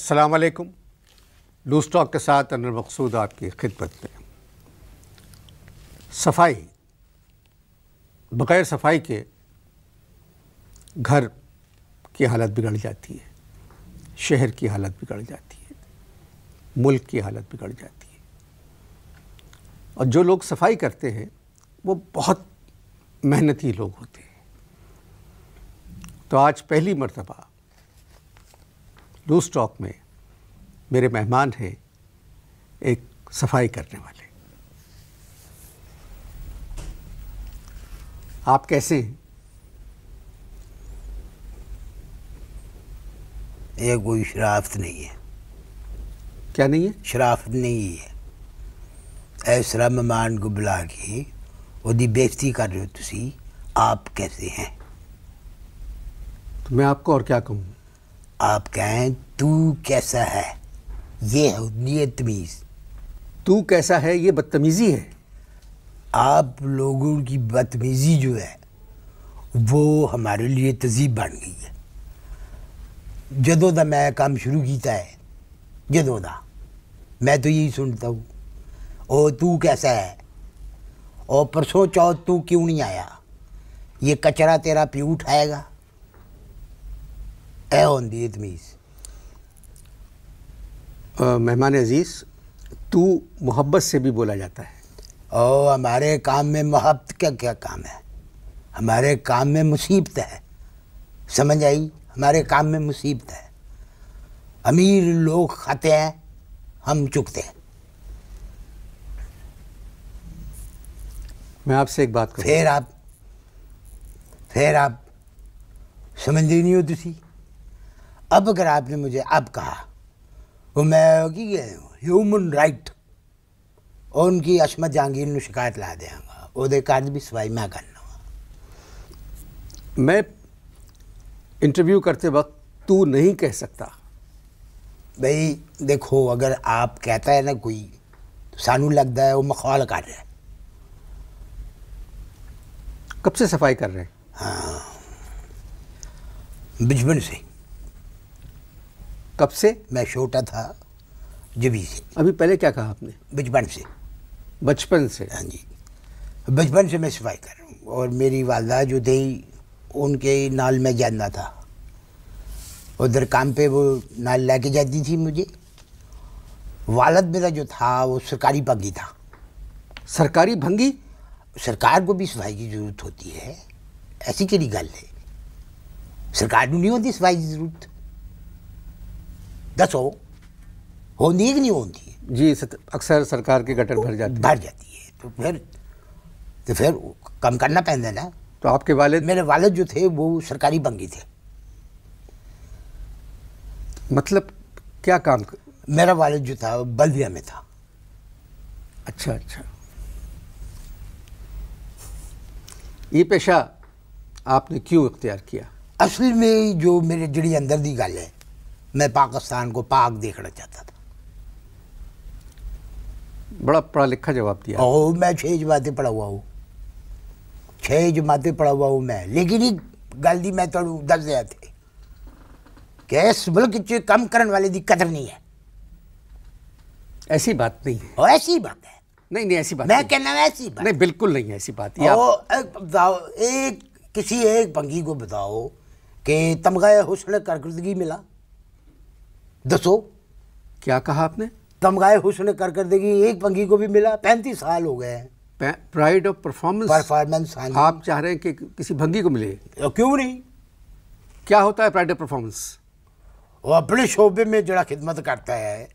अस्सलाम वालेकुम। Loose talk के साथ अनवर मकसूद आपकी खिदमत में। सफाई, बग़ैर सफाई के घर की हालत बिगड़ जाती है, शहर की हालत बिगड़ जाती है, मुल्क की हालत बिगड़ जाती है। और जो लोग सफाई करते हैं वो बहुत मेहनती लोग होते हैं। तो आज पहली मर्तबा लूज़ टॉक में मेरे मेहमान हैं एक सफाई करने वाले। आप कैसे हैं? ये कोई शराफत नहीं है। क्या नहीं है? शराफत नहीं है। ऐसा मेहमान को बुला के ओदी बेइज्जती कर रहे हो तुसी। आप कैसे हैं? तो मैं आपको और क्या कहूँ? आप कहें तू कैसा है, ये है तमीज़। तू कैसा है ये बदतमीज़ी है। आप लोगों की बदतमीज़ी जो है वो हमारे लिए तहज़ीब बन गई है। जदों दा मैं काम शुरू किया है, जदों दा मैं तो यही सुनता हूँ, ओ तू कैसा है, और परसों चौथ तू क्यों नहीं आया, ये कचरा तेरा प्यू उठाएगा। ऐ होंदी है तमीज़। मेहमान अजीज़, तू मोहब्बत से भी बोला जाता है। और हमारे काम में मोहब्बत का क्या काम है? हमारे काम में मुसीबत है। समझ आई? हमारे काम में मुसीबत है। अमीर लोग खाते हैं, हम चुकते हैं। मैं आपसे एक बात कहूँ। फिर आप समझते नहीं हो तुसी। अब अगर आपने मुझे अब कहा वो मैं की ह्यूमन राइट और उनकी अशमत जहांगीर ने शिकायत ला देंगा, ਉਹਦੇ ਘਰ भी सफाई मैं करना। मैं इंटरव्यू करते वक्त तू नहीं कह सकता। भाई देखो, अगर आप कहता है ना कोई, तो सानू लगता है वो मखौल कर रहा है। कब से सफाई कर रहे हैं? हाँ, बचपन से। कब से? मैं छोटा था जभी से। अभी पहले क्या कहा आपने? बचपन से। बचपन से? हाँ जी, बचपन से मैं सफाई कर रहा हूँ। और मेरी वालदा जो थी उनके नाल मैं जाना था, उधर काम पे वो नाल लेके जाती थी मुझे। वालद मेरा जो था वो सरकारी भंगी था। सरकारी भंगी? सरकार को भी सफाई की ज़रूरत होती है, ऐसी केड़ी गल है? सरकार को नहीं होती सफाई की ज़रूरत? दसो, होती है कि नहीं होती? जी, अक्सर सरकार के गटर भर जाती है। तो फिर कम करना पैंदा ना। तो आपके वालिद? मेरे वालिद जो थे वो सरकारी भंगी थे। मतलब क्या काम? मेरा वालिद जो था बल्दिया में था। अच्छा अच्छा। ये पेशा आपने क्यों इख्तियार किया? असल में जो मेरे जड़ी अंदर दी गल है, मैं पाकिस्तान को पाक देखना चाहता था। बड़ा पढ़ा लिखा जवाब दिया। ओ, मैं 6 जमातें पढ़ा हुआ हूँ। 6 जमातें पढ़ा हुआ हूँ मैं। लेकिन एक गल दी मैं तुहानू दस दिया थे कि इस मुल्क च कम करने वाले दी कदर नहीं है। ऐसी बात नहीं है। और ऐसी बात है। नहीं नहीं, ऐसी बात मैं कहना ऐसी बात नहीं, बिल्कुल नहीं ऐसी बात। बताओ, किसी एक भंगी को बताओ कि तमगा हुस्न कारकर्दगी मिला। दसो। क्या कहा आपने? तमगा हुस्न कारकर्दगी एक भंगी को भी मिला? 35 साल हो गए हैं। प्राइड ऑफ परफॉर्मेंस आप चाह रहे हैं कि किसी भंगी को मिले? क्यों नहीं? क्या होता है प्राइड ऑफ परफॉर्मेंस? वो अपने शोबे में जरा खिदमत करता है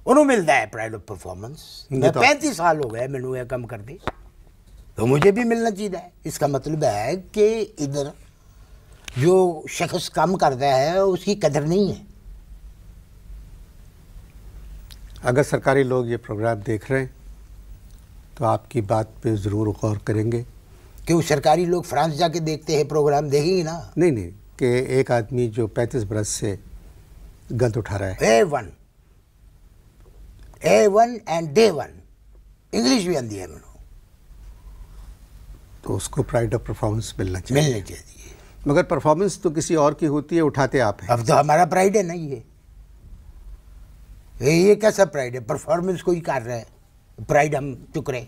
उन्होंने मिलता है प्राइड ऑफ परफॉर्मेंस। मैं 35 साल हो गए मैनू ये कम करते, तो मुझे भी मिलना चाहिए। इसका मतलब है कि इधर जो शख्स काम करता है उसकी कदर नहीं है। अगर सरकारी लोग ये प्रोग्राम देख रहे हैं तो आपकी बात पे ज़रूर गौर करेंगे। क्यों सरकारी लोग फ्रांस जाके देखते हैं प्रोग्राम? देखेंगे ना। नहीं नहीं, कि एक आदमी जो 35 बरस से गंद उठा रहा है। A1 एंड Day 1 इंग्लिश भी आती है मैनू, तो उसको प्राइड ऑफ परफॉर्मेंस मिलना चाहिए। चाहिए। मगर परफॉर्मेंस तो किसी और की होती है, उठाते आप हैं। अब तो हमारा प्राइड है ना ये। ये कैसा प्राइड है? परफॉर्मेंस कोई कर रहा है, प्राइड हम चुक रहे।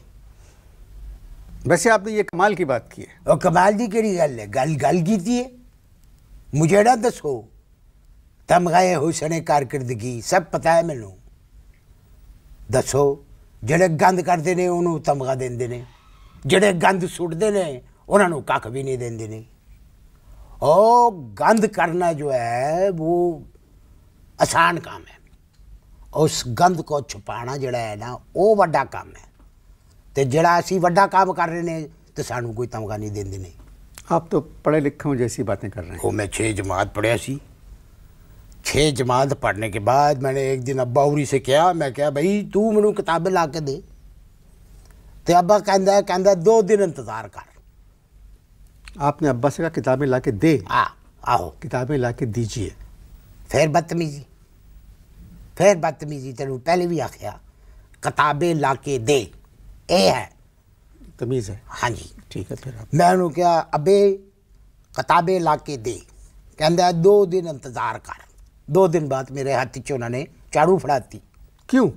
वैसे आपने ये कमाल की बात की है। और कमाल दी केड़ी गल है? गल गल कीती है। मुझे ना दसो तमगाए हुसने कारकर्दगी सब पता है मैनू। दसो ਜਿਹੜੇ गंद करते ने उन्होंने तमगा देंदे ने, ਜਿਹੜੇ गंद सुटते ने उन्होंने कख भी नहीं देंदे ने। और गंद करना जो है वो आसान काम है, उस गंद को छुपाना जड़ा है ना वो वड्डा काम है। तो जड़ा असी वड्डा काम कर रहे हैं तो सानू कोई तमगा नहीं देंदे ने। आप तो पढ़े लिखे हो जैसी बातें कर रहे हैं। वो मैं 6 जमात पढ़िया सी। 6 जमात पढ़ने के बाद मैंने एक दिन अब्बा उरी से कहा, मैं क्या भाई तू मैनू किताबें ला के दे। तो अब्बा कहता 2 दिन इंतजार कर। आपने अब्बा से कहा किताबें ला के दे? आहो किताबें ला के दीजिए। फिर बदतमीजी तेन पहले भी आख्या किताबें ला के दे, ये है तमीज़ है। हाँ जी ठीक है। फिर आप मैं उन्होंने क्या अबे किताबें ला के दे, कहता 2 दिन इंतजार कर। 2 दिन बाद मेरे हाथ च उन्होंने झाड़ू फड़ाती। क्यों?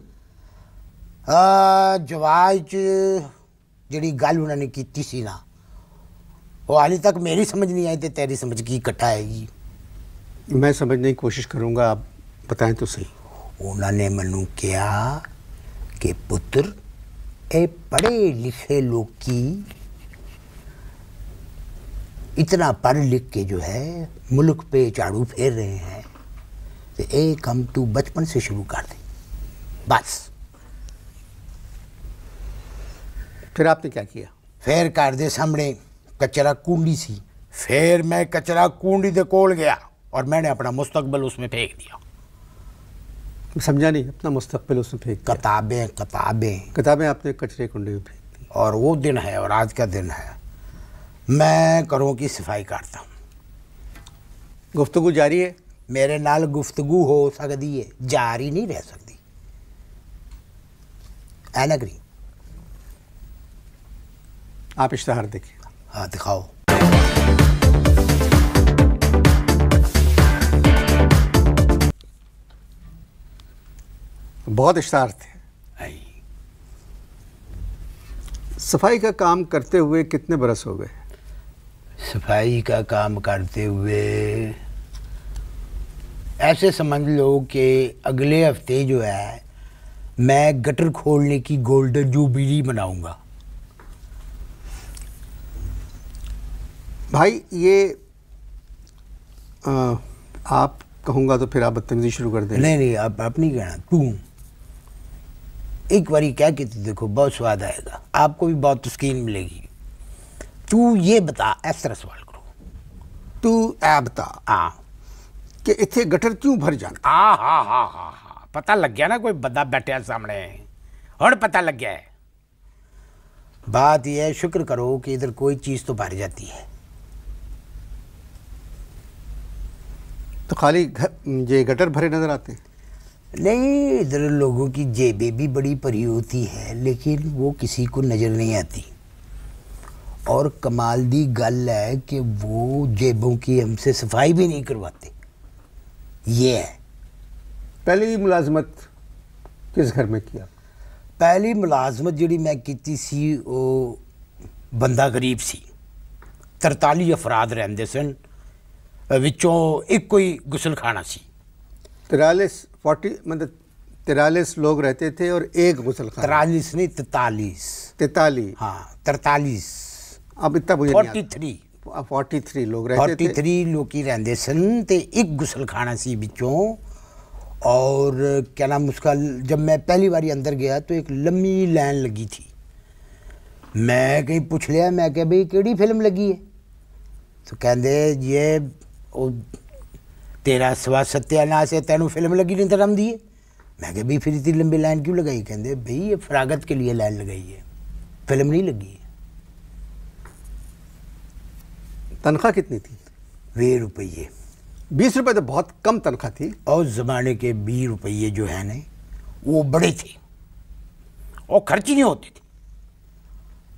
जवाब जी गल उन्होंने की सी ना वो हाली तक मेरी समझ नहीं आई तो तेरी समझ की इकट्ठा आएगी। मैं समझने की कोशिश करूँगा, आप बताएं तो सही। उन्होंने मैनू कहा कि पुत्र ए पढ़े लिखे लोग की इतना पढ़ लिख के जो है मुल्क पे झाड़ू फेर रहे हैं, तो ये काम तू बचपन से शुरू कर दे बस। फिर आपने क्या किया? फिर घर दे सामने कचरा कूंडी सी, फिर मैं कचरा कूंडी के कोल गया और मैंने अपना मुस्तकबिल उसमें फेंक दिया। समझा नहीं। अपना मुस्तकबिल उसमें फेंक दिया? किताबें आपने कचरे कुंडे में फेंक दी। और वो दिन है और आज का दिन है, मैं घरों की सफाई करता हूँ। गुफ्तगू जारी है? मेरे नाल गुफ्तगू हो सकती है, जारी नहीं रह सकती। एनग्री आप इश्तहार देखिए। हाँ दिखाओ। बहुत इश्तहार थे। सफाई का काम करते हुए कितने बरस हो गए? सफाई का काम करते हुए ऐसे समझ लो कि अगले हफ्ते जो है मैं गटर खोलने की गोल्डन जुबली मनाऊंगा। भाई ये आप कहूँगा तो फिर आप बदतमीजी शुरू कर दें। नहीं आप नहीं कहना, तू एक बारी क्या कहती देखो बहुत स्वाद आएगा, आपको भी बहुत तस्कीन मिलेगी। तू ये बता, इस तरह सवाल करो, तू ऐ बता हाँ कि इतने गटर क्यों भर जाना? हाँ पता लग गया ना, कोई बंदा बैठा सामने और पता लग गया है। बात यह है, शुक्र करो कि इधर कोई चीज़ तो भर जाती है। तो खाली ये गटर भरे नजर आते हैं? नहीं, इधर लोगों की जेबें भी बड़ी भरी होती है लेकिन वो किसी को नज़र नहीं आती। और कमाल दी गल है कि वो जेबों की हमसे सफाई भी नहीं करवाते। ये है। पहली मुलाजमत किस घर में किया? पहली मुलाजमत जी मैं की सी वो बंदा गरीब सी, 43 अफराद रहंदे सन, विचों एक कोई गुसल खाना सी। 43 लोग रहते थे और एक गुसल खाना? 43 नहीं 43। हाँ 43। अब इतना मुझे 43 लोग रहते थे। 43 लोग ही रहंदे सन ते एक गुसल खाना सी विचों। और क्या नाम उसका, जब मैं पहली बारी अंदर गया तो एक लंबी लाइन लगी थी। मैं कहीं पूछ लिया, मैं क्या भाई केड़ी फिल्म लगी है? तो कहते ये तेरा सवा सत्यानाश है, तेनू फिल्म लगी नहीं तरम दी है। मैं क्या भाई फिर इतनी लंबी लाइन क्यों लगाई? कहते भाई ये फरागत के लिए लाइन लगाई है, फिल्म नहीं लगी है। तनख्वाह कितनी थी? 20 रुपये। 20 रुपये तो बहुत कम तनख्वाह थी। और ज़माने के 20 रुपये जो है ना वो बड़े थे और खर्ची नहीं होती थी।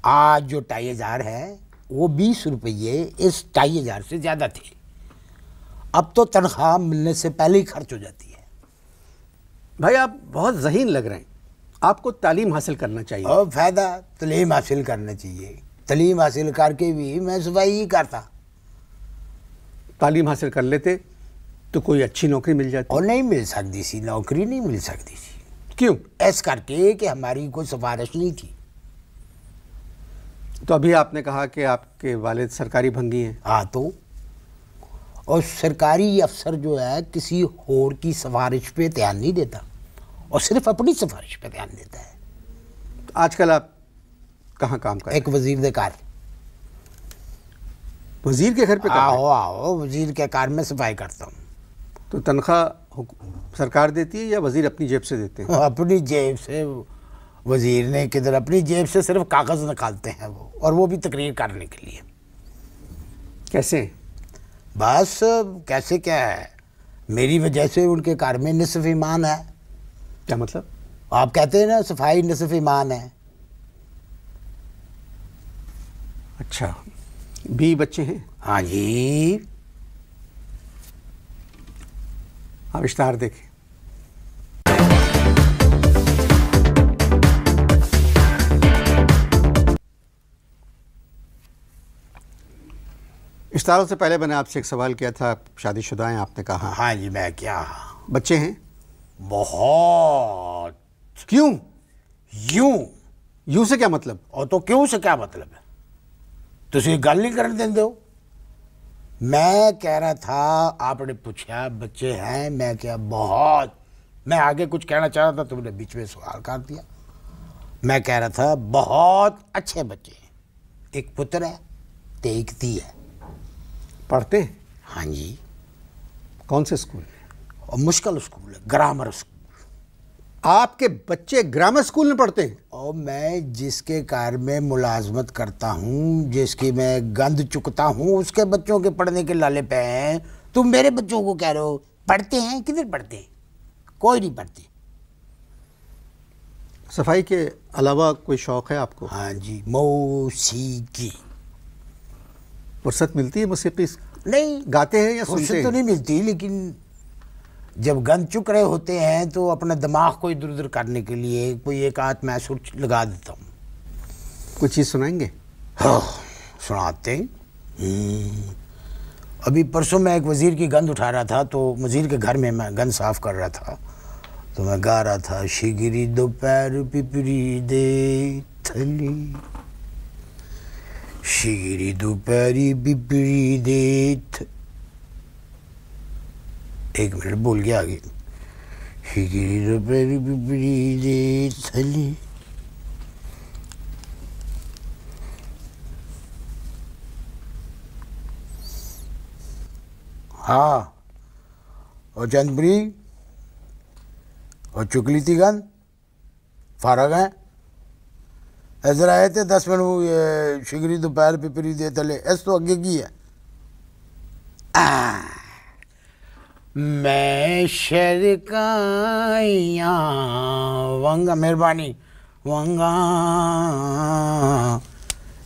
आज जो 2500 है वो 20 रुपये इस 2500 से ज़्यादा थे। अब तो तनख्वाह मिलने से पहले ही खर्च हो जाती है। भाई आप बहुत ज़हीन लग रहे हैं, आपको तालीम हासिल करना चाहिए। और फ़ायदा तालीम हासिल करना चाहिए, तालीम हासिल करके भी मैं सफाई ही करता। तालीम हासिल कर लेते तो कोई अच्छी नौकरी मिल जाती। और नहीं मिल सकती सी, नौकरी नहीं मिल सकती सी। क्यों? ऐस करके कि हमारी कोई सिफारिश नहीं थी। तो अभी आपने कहा कि आपके वालिद सरकारी भंगी हैं। हाँ तो, और सरकारी अफसर जो है किसी और की सिफारिश पे ध्यान नहीं देता और सिर्फ अपनी सिफारिश पे ध्यान देता है। तो आजकल आप कहाँ काम कर रहे हैं? एक वजीर दे कार। वजीर के घर पे कर रहे हैं? आओ आओ, वजीर के कार में सफाई करता हूँ। तो तनख्वाह सरकार देती है या वजीर अपनी जेब से देते हैं? अपनी जेब से। वजीर ने किधर, अपनी जेब से सिर्फ कागज़ निकालते हैं वो, और वो भी तकरीर करने के लिए। कैसे? बस कैसे क्या है, मेरी वजह से उनके कार में निसफ ईमान है। क्या मतलब? आप कहते हैं ना सफाई निसफ ईमान है। अच्छा, 20 बच्चे हैं? हाँ जी। आप इश्ताहार देखें। इश्ताहारों से पहले मैंने आपसे एक सवाल किया था, शादीशुदा हैं आपने कहा। हाँ जी, मैं क्या, बच्चे हैं? बहुत। क्यों? यूं से क्या मतलब? और तो क्यों से क्या मतलब है? तुसी गल नहीं करने देंदे हो। मैं कह रहा था, आपने पूछा बच्चे हैं, मैं क्या बहुत, मैं आगे कुछ कहना चाह रहा था, तुमने बीच में सवाल कर दिया। मैं कह रहा था बहुत अच्छे बच्चे हैं, एक पुत्र है तो एक धी है। पढ़ते हैं? हाँ जी। कौन से स्कूल में? और मुश्किल स्कूल है, ग्रामर स्कूल। आपके बच्चे ग्रामर स्कूल में पढ़ते हैं? और मैं जिसके कार में मुलाजमत करता हूँ, जिसकी मैं गंद चुकता हूँ, उसके बच्चों के पढ़ने के लाले पे हैं। तुम मेरे बच्चों को कह रहे हो पढ़ते हैं? किधर पढ़ते हैं? कोई नहीं पढ़ते। सफाई के अलावा कोई शौक़ है आपको? हाँ जी, मौसीकी। फुर्सत मिलती है मौसीकी? नहीं, गाते हैं या सुनते फुर्सत हैं? तो नहीं मिलती, लेकिन जब गंद चुक रहे होते हैं तो अपना दिमाग को इधर उधर करने के लिए कोई एक आध मैं सुर लगा देता हूँ। कोई चीज़ सुनाएंगे? हाँ, सुनाते हैं। अभी परसों मैं एक वज़ीर की गंद उठा रहा था, तो वज़ीर के घर में मैं गंद साफ़ कर रहा था, तो मैं गा रहा था, शिगरी दोपहर पिपरी दे थली, शिगरी दोपहरी पिपरी दे। एक मिनट बोल गया आगे, शिगरी दोपहरी पिपरी दे थली। हाँ, और चंदपुरी और चुकली थी गंद फारग हैं, इधर आए थे 10 मिनट, ये शिगरी दोपहर पिपरी दे तले, ऐस तो आगे की है। मैं शरकाइया वंगा, मेहरबानी वंगा,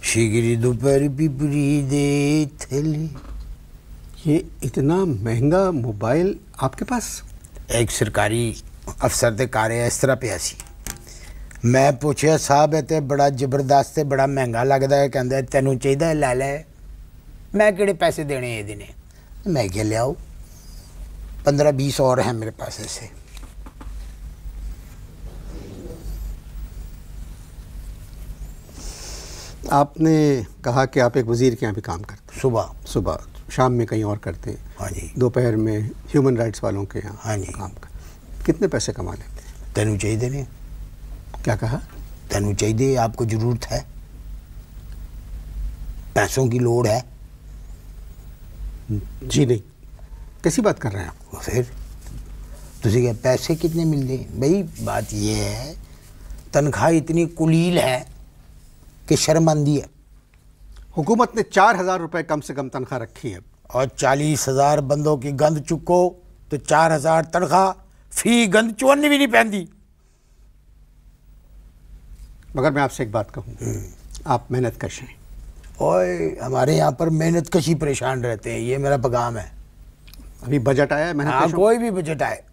शिगरी दोपहर पिपरी दे थले। ये इतना महंगा मोबाइल आपके पास? एक सरकारी अफसर दे कार्य इस तरह पे सी। मैं पूछया साहब ये तो बड़ा जबरदस्त है, बड़ा महंगा लगता है, कहता तेनू चाहिए लै लै। मैं किहड़े पैसे देने ये दिने? मैं क्या लियाओ, 15-20 और हैं मेरे पास ऐसे। आपने कहा कि आप एक वज़ीर के यहाँ भी काम करते सुबह हैं, सुबह शाम में कहीं और करते हैं, हाँ जी, दोपहर में ह्यूमन राइट्स वालों के यहाँ हाँ जी, काम करते। कितने पैसे कमा लेते हैं? तेनू चाहिए देने? क्या कहा? तेनू चाहिए, आपको ज़रूरत है, पैसों की लोड़ है? जी नहीं, कैसी बात कर रहे हैं आप? फिर तुझे क्या पैसे कितने मिलते? भाई बात ये है, तनख्वाह इतनी कुलील है कि शर्म आंदी है। हुकूमत ने 4,000 रुपये कम से कम तनख्वाह रखी है, और 40,000 बंदों की गंद चुको तो 4,000 तनख्वाह, फी गंद चुननी भी नहीं पैंदी। मगर मैं आपसे एक बात कहूँ, आप मेहनत कश हैं। ओए, हमारे यहाँ पर मेहनत कशी परेशान रहते हैं, ये मेरा पैगाम है। अभी बजट आया है, मेहनत हाँ, कशों? कोई भी बजट आए,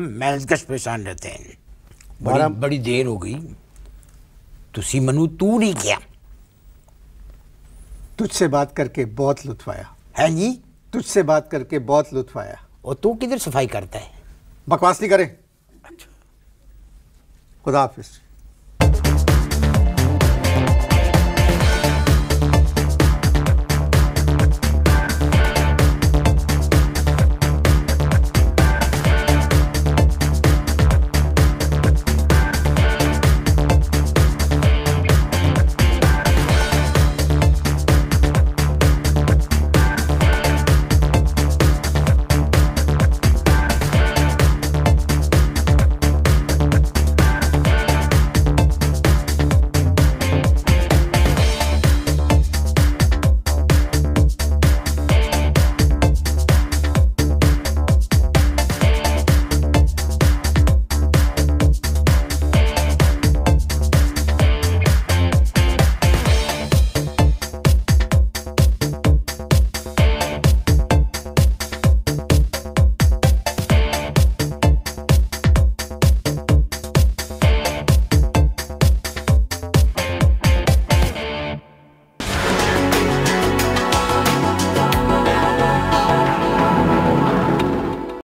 महज परेशान रहते हैं। बारह- बड़ी देर हो गई, तुसी मनु तू नहीं किया। तुझसे बात करके बहुत लुत्फ आया। है जी? तुझसे बात करके बहुत लुत्फ आया। और तू किधर सफाई करता है? बकवास नहीं करे। खुदा हाफिज।